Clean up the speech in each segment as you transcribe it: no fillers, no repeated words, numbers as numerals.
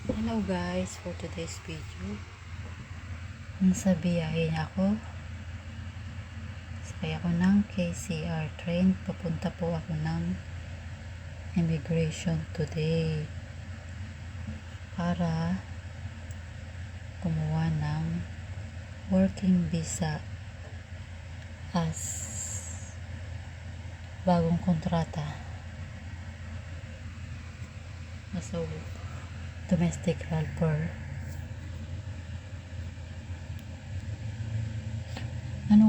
Hello guys, for today's video, nasa biyahe ako. Sakay ako ng KCR train. Papunta po ako ng immigration today para kumuha ng working visa as bagong kontrata. So, domestic helper. Ano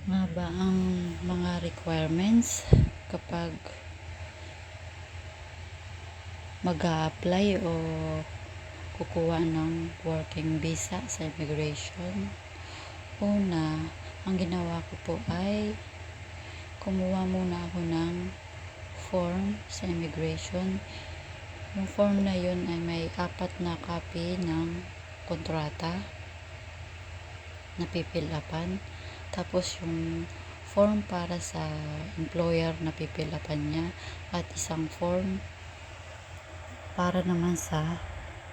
nga ba ang mga requirements kapag mag-a-apply o kukuha ng working visa sa immigration? Una, ang ginawa ko po ay kumuha muna ako ng form sa immigration. Yung form na yun ay may 4 na copy ng kontrata na pipil upan. Tapos yung form para sa employer na pipil upan niya, at isang form para naman sa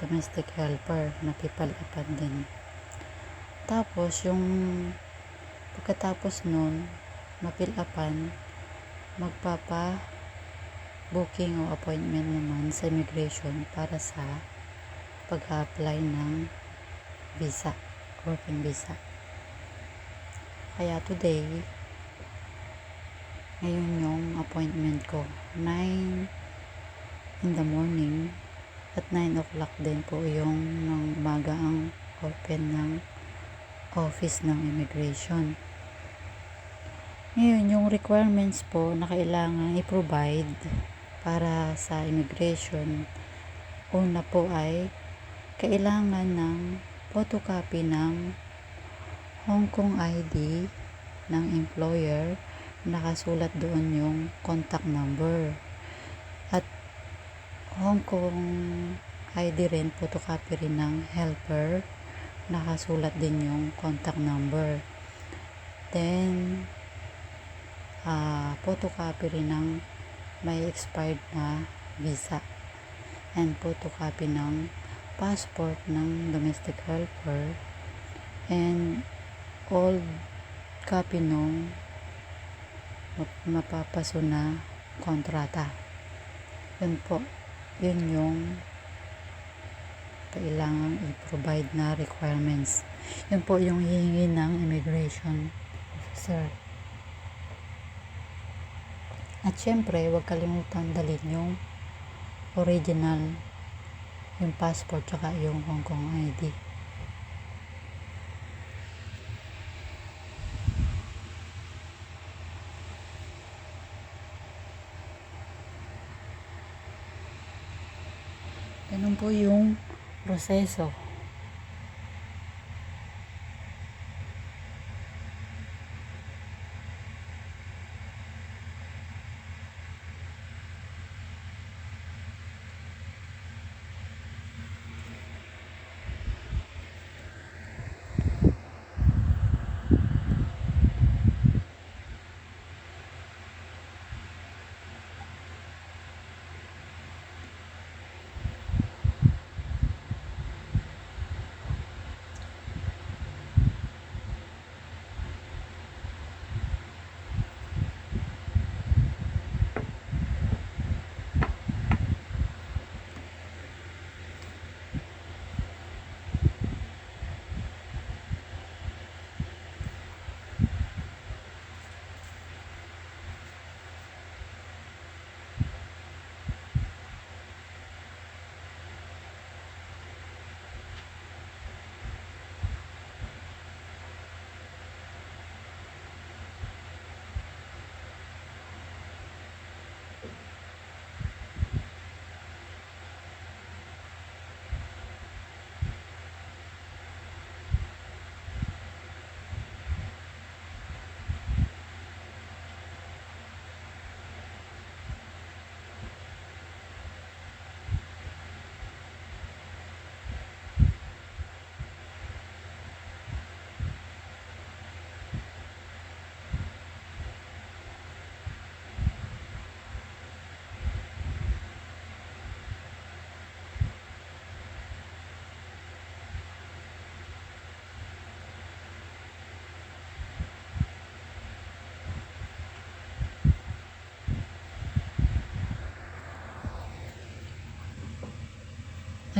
domestic helper na pipil upan din. Tapos yung pagkatapos nun mapil upan, magpapa-booking o appointment naman sa immigration para sa pag-apply ng visa, working visa. Kaya today, ngayon yung appointment ko, 9 in the morning, at 9 o'clock din po yung ng umaga ang open ng office ng immigration. Ngayon, yung requirements po na kailangan i-provide para sa immigration, una po ay kailangan ng photocopy ng Hong Kong ID ng employer, nakasulat doon yung contact number. At Hong Kong ID rin, photocopy rin ng helper, nakasulat din yung contact number. Then, photocopy rin ng may expired na visa, and photocopy ng passport ng domestic helper, and old copy nung mapapaso na kontrata. Yun po, yun yung kailangang i-provide na requirements. Yun po yung hihingi ng immigration officer. At syempre, huwag kalimutan dalhin yung original, yung passport, tsaka yung Hong Kong ID. Ganun po yung proseso.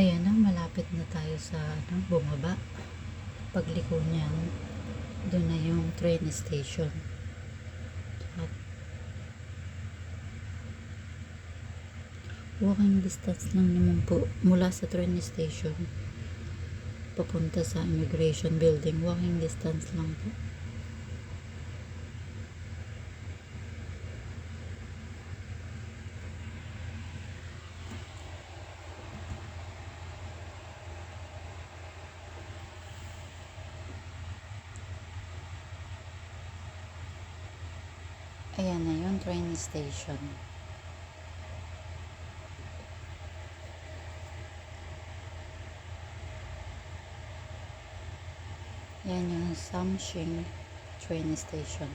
Ayan na, malapit na tayo sa bumaba. Pagliko niyan, doon na yung train station. At walking distance lang naman po mula sa train station papunta sa immigration building. Walking distance lang po. Ayan na yung train station. Ayan yung Samshing train station.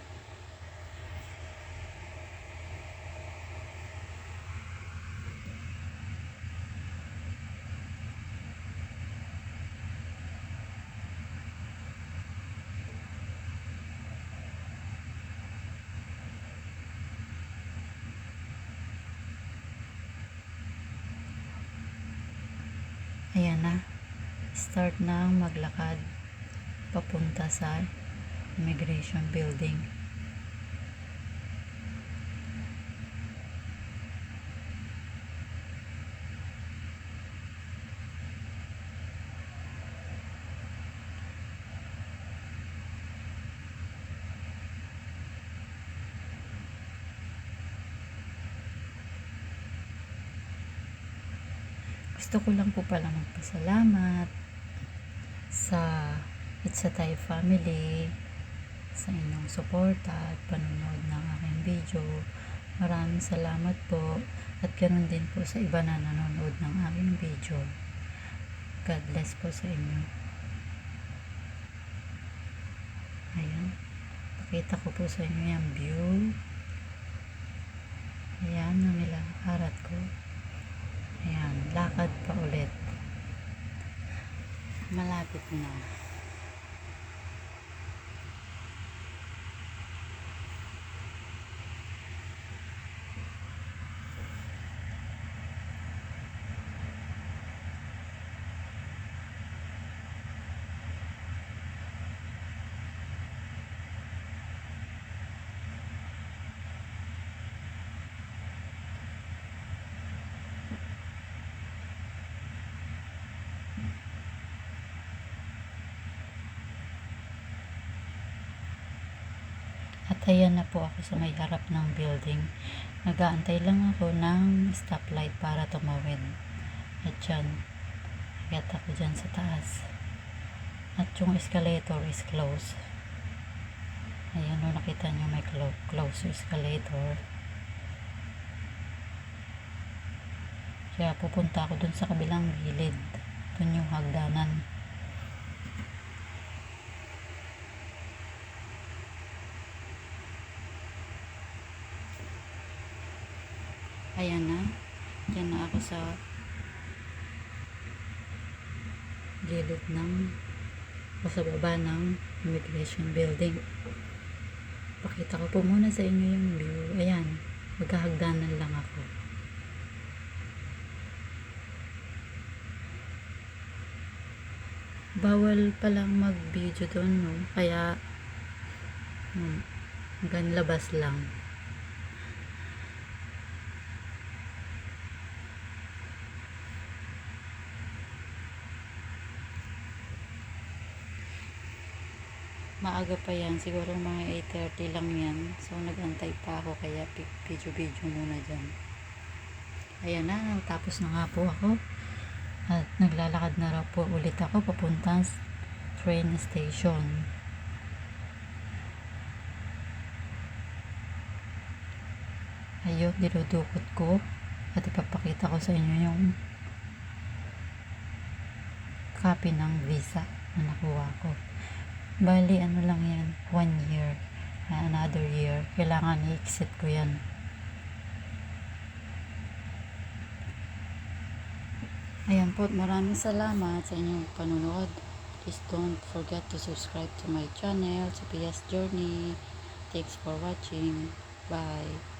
Ayan na, start na maglakad papunta sa immigration building. Gusto ko lang po pala magpasalamat sa It's a Thai family sa inyong suporta at panonood ng aking video. Maraming salamat po at ganoon din po sa iba na nanonood ng aking video. God bless po sa inyo. Ayan, pakita ko po sa inyo yung view. Ayan ang nilakarat ko. Ayan, lakad pa ulit. Malapit na. At ayan na po ako sa may harap ng building. Nag-aantay lang ako ng stoplight para tumawid. At dyan, agat ako dyan sa taas. At yung escalator is closed. Ayan o, nakita nyo may close escalator. Kaya pupunta ako dun sa kabilang gilid. Dun yung hagdanan. Ayan na. Diyan na ako sa gilid o sa baba ng immigration building. Pakita ko po muna sa inyo yung view. Ayan. Maghahagdanan lang ako. Bawal palang mag-video doon, no? Kaya hanggang labas lang. Maaga pa yan, siguro mga 8:30 lang yan. So nagantay pa ako, kaya video muna dyan. Ayan na, tapos na nga po ako. At naglalakad na raw po ulit ako papunta sa train station. Ayun, dinudukot ko at ipapakita ko sa inyo yung copy ng visa na nakuha ko. Bali, ano lang yan, 1 year, another year, kailangan i-exit ko yan. Ayan po, maraming salamat sa inyong panonood. Please don't forget to subscribe to my channel, Sofia's Journey. Thanks for watching. Bye.